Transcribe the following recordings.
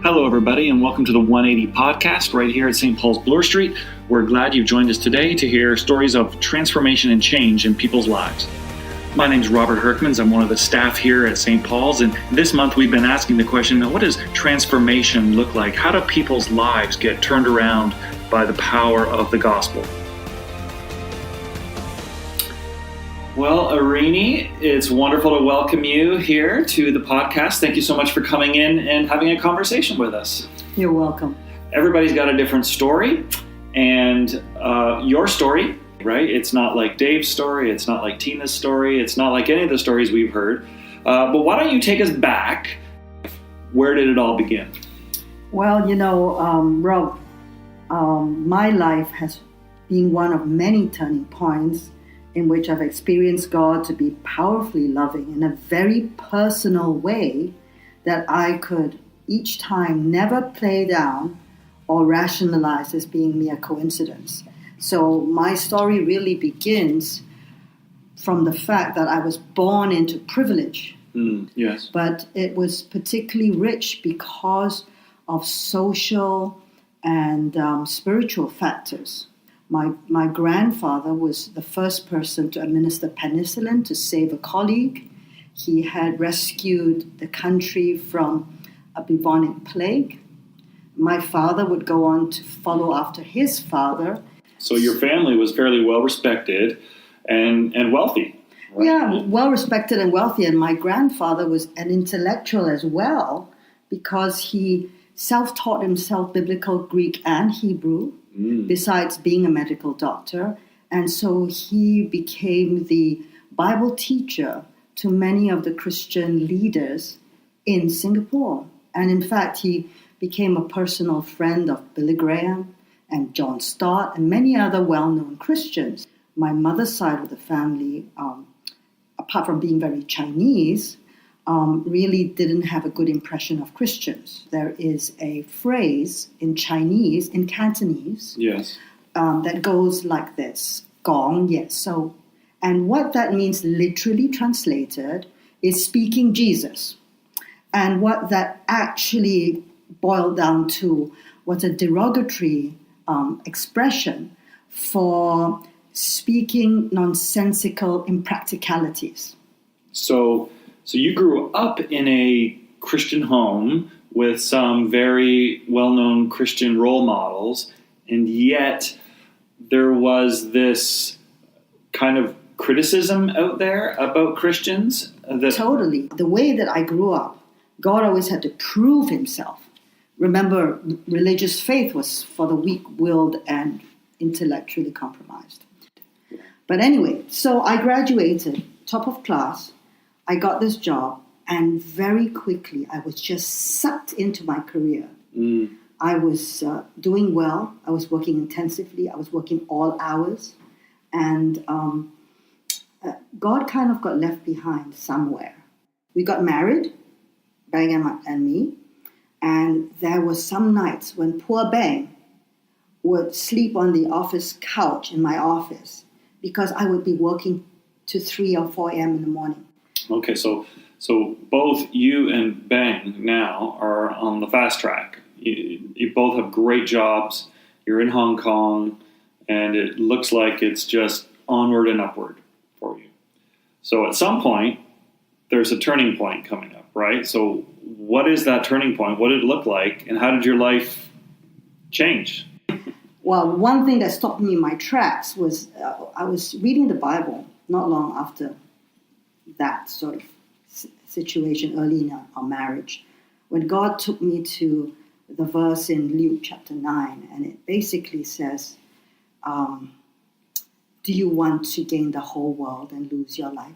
Hello, everybody, and welcome to the 180 podcast right here at St. Paul's Bloor Street. We're glad you've joined us today to hear stories of transformation and change in people's lives. My name's Robert Herkmans. I'm one of the staff here at St. Paul's, and this month we've been asking the question, what does transformation look like? How do people's lives get turned around by the power of the gospel? Well, Eirene, it's wonderful to welcome you here to the podcast. Thank you so much for coming in and having a conversation with us. You're welcome. Everybody's got a different story, and your story, right? It's not like Dave's story. It's not like Tina's story. It's not like any of the stories we've heard. But why don't you take us back? Where did it all begin? Well, Rob, my life has been one of many turning points in which I've experienced God to be powerfully loving in a very personal way that I could each time never play down or rationalize as being mere coincidence. So my story really begins from the fact that I was born into privilege. Yes. But it was particularly rich because of social and spiritual factors. My grandfather was the first person to administer penicillin to save a colleague. He had rescued the country from a bubonic plague. My father would go on to follow after his father. So your family was fairly well respected and wealthy. Right? Yeah, well respected and wealthy. And my grandfather was an intellectual as well because he self-taught himself biblical Greek and Hebrew. Besides being a medical doctor. And so he became the Bible teacher to many of the Christian leaders in Singapore. And in fact, he became a personal friend of Billy Graham and John Stott and many other well-known Christians. My mother's side of the family, apart from being very Chinese, really didn't have a good impression of Christians. There is a phrase in Chinese, in Cantonese, yes, that goes like this, gong ye so. And what that means, literally translated, is speaking Jesus. And what that actually boiled down to was a derogatory expression for speaking nonsensical impracticalities. So you grew up in a Christian home with some very well-known Christian role models, and yet there was this kind of criticism out there about Christians. Totally. The way that I grew up, God always had to prove himself. Remember, religious faith was for the weak-willed and intellectually compromised. But anyway, so I graduated, top of class. I got this job, and very quickly I was just sucked into my career. I was doing well. I was working intensively. I was working all hours. And God kind of got left behind somewhere. We got married, Bang and me, and there were some nights when poor Bang would sleep on the office couch in my office because I would be working to 3 or 4 a.m. in the morning. Okay, so both you and Bang now are on the fast track. You both have great jobs. You're in Hong Kong, and it looks like it's just onward and upward for you. So at some point, there's a turning point coming up, right? So what is that turning point? What did it look like, and how did your life change? Well, one thing that stopped me in my tracks was I was reading the Bible not long after that sort of situation early in our marriage, when God took me to the verse in Luke chapter 9, and it basically says, do you want to gain the whole world and lose your life?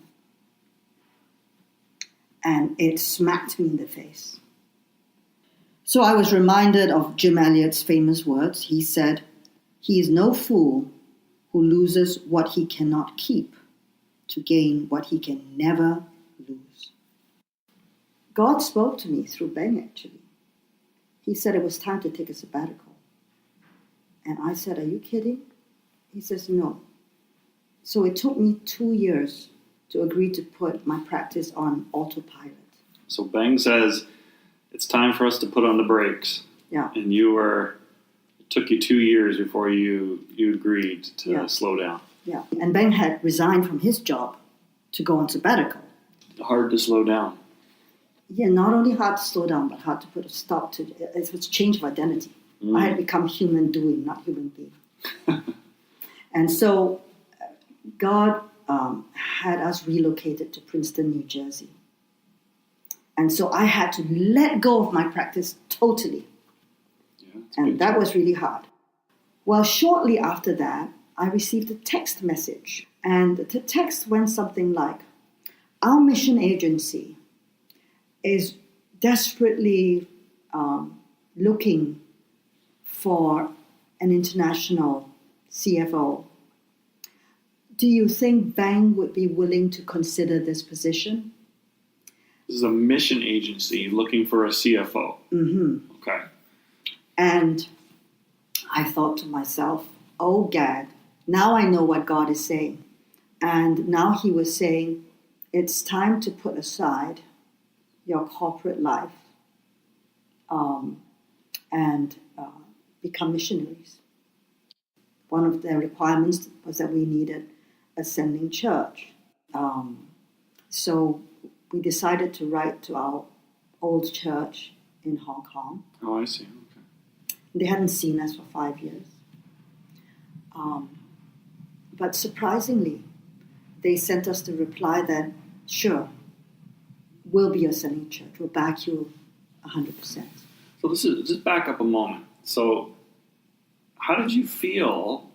And it smacked me in the face. So I was reminded of Jim Elliot's famous words. He said, "He is no fool who loses what he cannot keep to gain what he can never lose." God spoke to me through Ben, actually. He said it was time to take a sabbatical. And I said, "Are you kidding?" He says, "No." So it took me 2 years to agree to put my practice on autopilot. So Bang says, it's time for us to put on the brakes. Yeah. And it took you 2 years before you agreed to slow down. Yeah. And Ben had resigned from his job to go on sabbatical. Hard to slow down. Yeah, not only hard to slow down, but hard to put a stop to it. It was a change of identity. I had become human doing, not human being. And so God had us relocated to Princeton, New Jersey. And so I had to let go of my practice totally. Yeah, and that was really hard. Well, shortly after that, I received a text message. And the text went something like, our mission agency is desperately looking for an international CFO. Do you think Bang would be willing to consider this position? This is a mission agency looking for a CFO. Mm-hmm. Okay. And I thought to myself, oh, Gad, now I know what God is saying. And now he was saying, it's time to put aside your corporate life and become missionaries. One of the requirements was that we needed a sending church. So we decided to write to our old church in Hong Kong. Oh, I see. Okay. They hadn't seen us for 5 years. But surprisingly, they sent us the reply that, sure, we'll be your sending church. We'll back you 100%. So just back up a moment. So how did you feel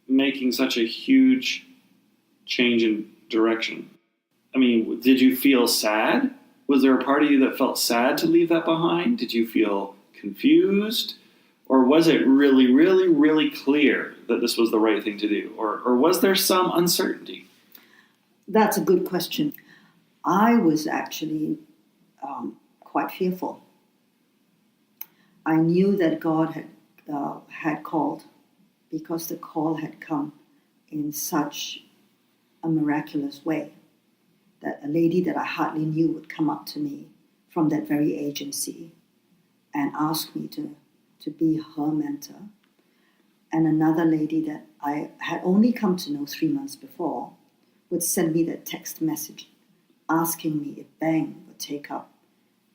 making such a huge change in direction? I mean, did you feel sad? Was there a part of you that felt sad to leave that behind? Did you feel confused? Or was it really, really, really clear that this was the right thing to do? Or was there some uncertainty? That's a good question. I was actually quite fearful. I knew that God had called, because the call had come in such a miraculous way, that a lady that I hardly knew would come up to me from that very agency and ask me to be her mentor. And another lady that I had only come to know 3 months before would send me that text message asking me if Bang would take up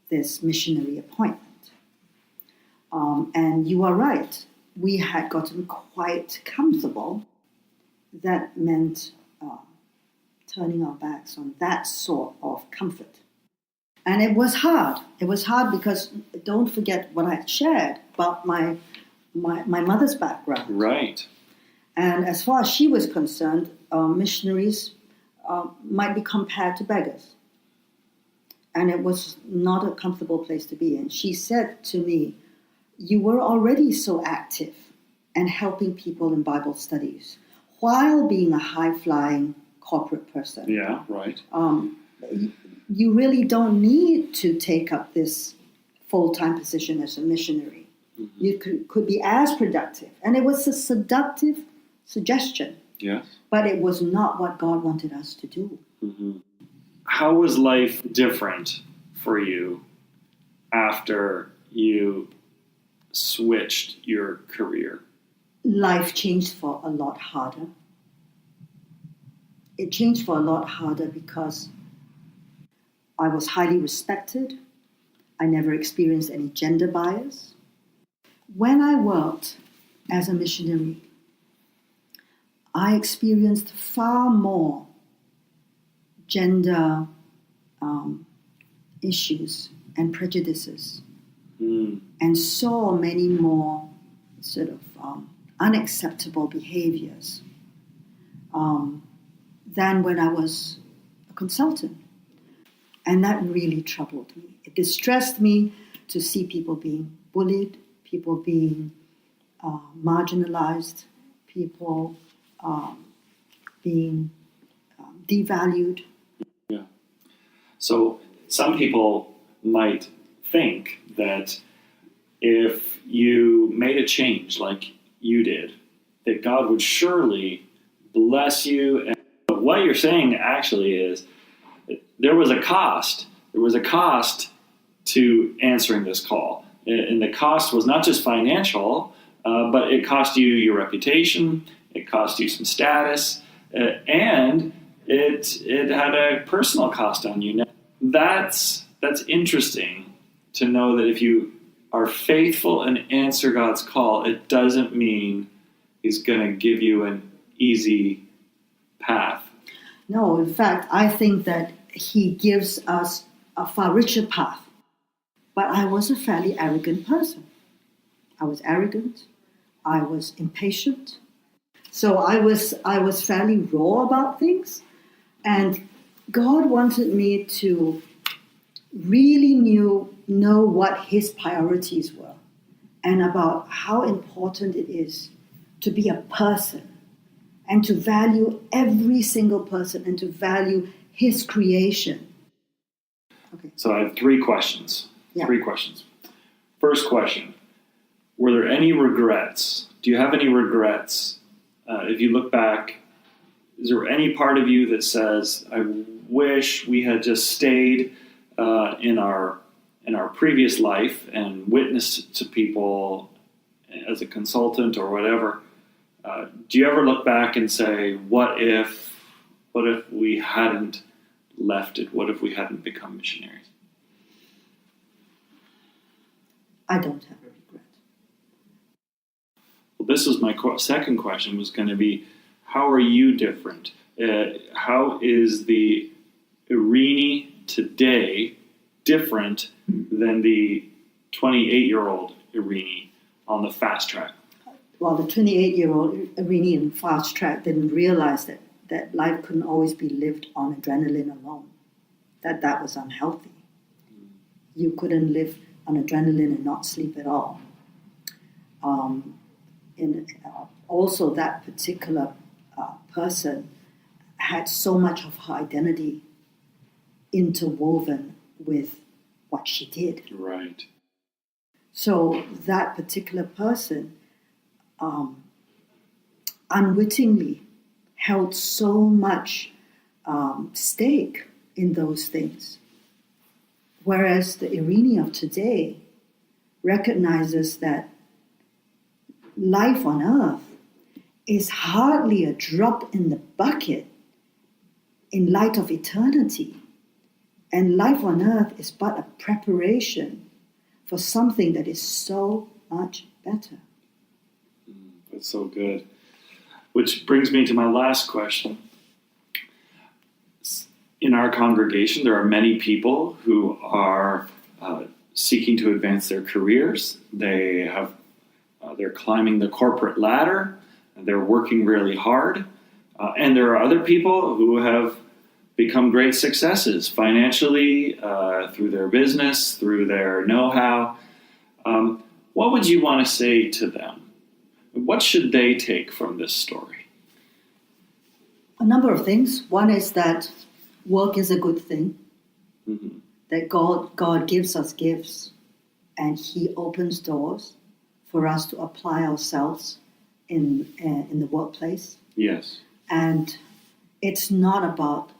this missionary appointment. And you are right, we had gotten quite comfortable. That meant turning our backs on that sort of comfort. And it was hard. It was hard because don't forget what I shared about my mother's background. Right. And as far as she was concerned, missionaries might be compared to beggars. And it was not a comfortable place to be in. She said to me, you were already so active and helping people in Bible studies while being a high-flying corporate person. Yeah, right. You really don't need to take up this full-time position as a missionary. Mm-hmm. You could be as productive. And it was a seductive suggestion. Yes. But it was not what God wanted us to do. Mm-hmm. How was life different for you after you switched your career? Life changed for a lot harder. It changed for a lot harder because I was highly respected. I never experienced any gender bias. When I worked as a missionary, I experienced far more gender issues and prejudices, and saw many more sort of unacceptable behaviors than when I was a consultant. And that really troubled me. It distressed me to see people being bullied, people being marginalized, people being devalued. Yeah. So some people might think that if you made a change like you did, that God would surely bless you. And what you're saying actually is there was a cost. There was a cost to answering this call. And the cost was not just financial, but it cost you your reputation, it cost you some status, and it had a personal cost on you. Now, that's interesting to know that if you are faithful and answer God's call, it doesn't mean He's going to give you an easy path. No, in fact, I think that He gives us a far richer path. But I was a fairly arrogant person. I was arrogant. I was impatient. So I was fairly raw about things. And God wanted me to really know what His priorities were and about how important it is to be a person and to value every single person and to value His creation. Okay. So I have 3 questions. Yeah. 3 questions. First question, were there any regrets? Do you have any regrets? If you look back, is there any part of you that says, I wish we had just stayed in our previous life and witnessed to people as a consultant or whatever? Do you ever look back and say, what if we hadn't left it? What if we hadn't become missionaries? I don't have a regret. Well, this is my second question was going to be, how are you different? How is the Eirene today different than the 28-year-old Eirene on the fast track? Well, the 28-year-old Eirene in fast track didn't realize that life couldn't always be lived on adrenaline alone, that was unhealthy. You couldn't live on adrenaline and not sleep at all. Also, that particular person had so much of her identity interwoven with what she did. Right. So that particular person unwittingly held so much stake in those things. Whereas the Eirene of today recognizes that life on earth is hardly a drop in the bucket in light of eternity. And life on earth is but a preparation for something that is so much better. That's so good. Which brings me to my last question. In our congregation, there are many people who are seeking to advance their careers. They're climbing the corporate ladder. They're working really hard. And there are other people who have become great successes financially, through their business, through their know-how. What would you want to say to them? What should they take from this story? A number of things. One is that work is a good thing, Mm-hmm. that God gives us gifts, and He opens doors for us to apply ourselves in the workplace. Yes. And it's not about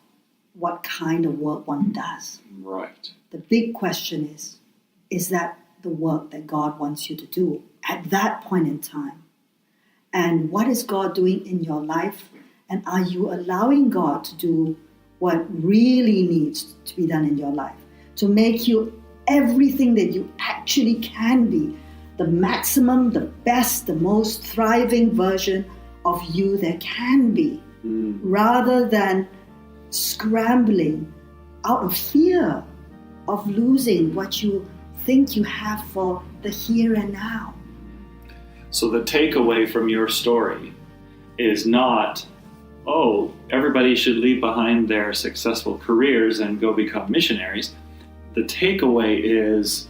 what kind of work one does. Right. The big question is that the work that God wants you to do at that point in time? And what is God doing in your life? And are you allowing God to do what really needs to be done in your life? To make you everything that you actually can be, the maximum, the best, the most thriving version of you there can be, rather than scrambling out of fear of losing what you think you have for the here and now. So the takeaway from your story is not, oh, everybody should leave behind their successful careers and go become missionaries. The takeaway is,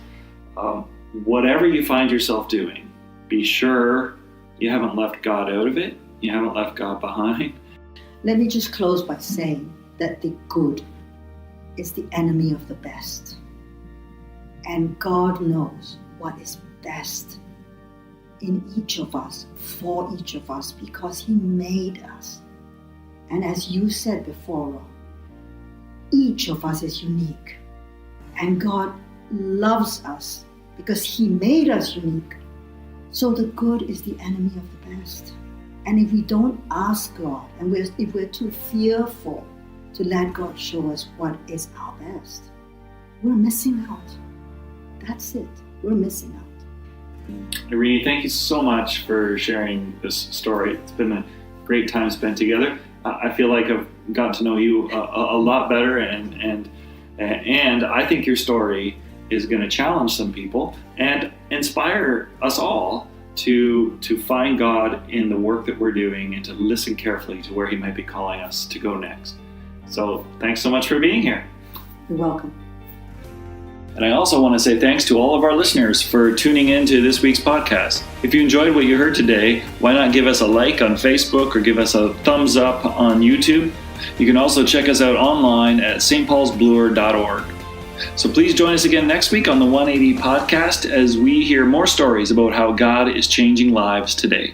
whatever you find yourself doing, be sure you haven't left God out of it. You haven't left God behind. Let me just close by saying that the good is the enemy of the best. And God knows what is best in each of us, for each of us, because He made us. And as you said before, Ron, each of us is unique. And God loves us because he made us unique. So the good is the enemy of the best. And if we don't ask God, and if we're too fearful to let God show us what is our best, we're missing out. That's it. We're missing out. Eirene, thank you so much for sharing this story. It's been a great time spent together. I feel like I've got to know you a lot better, and I think your story is going to challenge some people and inspire us all to find God in the work that we're doing and to listen carefully to where he might be calling us to go next. So thanks so much for being here. You're welcome. And I also want to say thanks to all of our listeners for tuning in to this week's podcast. If you enjoyed what you heard today, why not give us a like on Facebook or give us a thumbs up on YouTube? You can also check us out online at stpaulsbloor.org. So please join us again next week on the 180 podcast as we hear more stories about how God is changing lives today.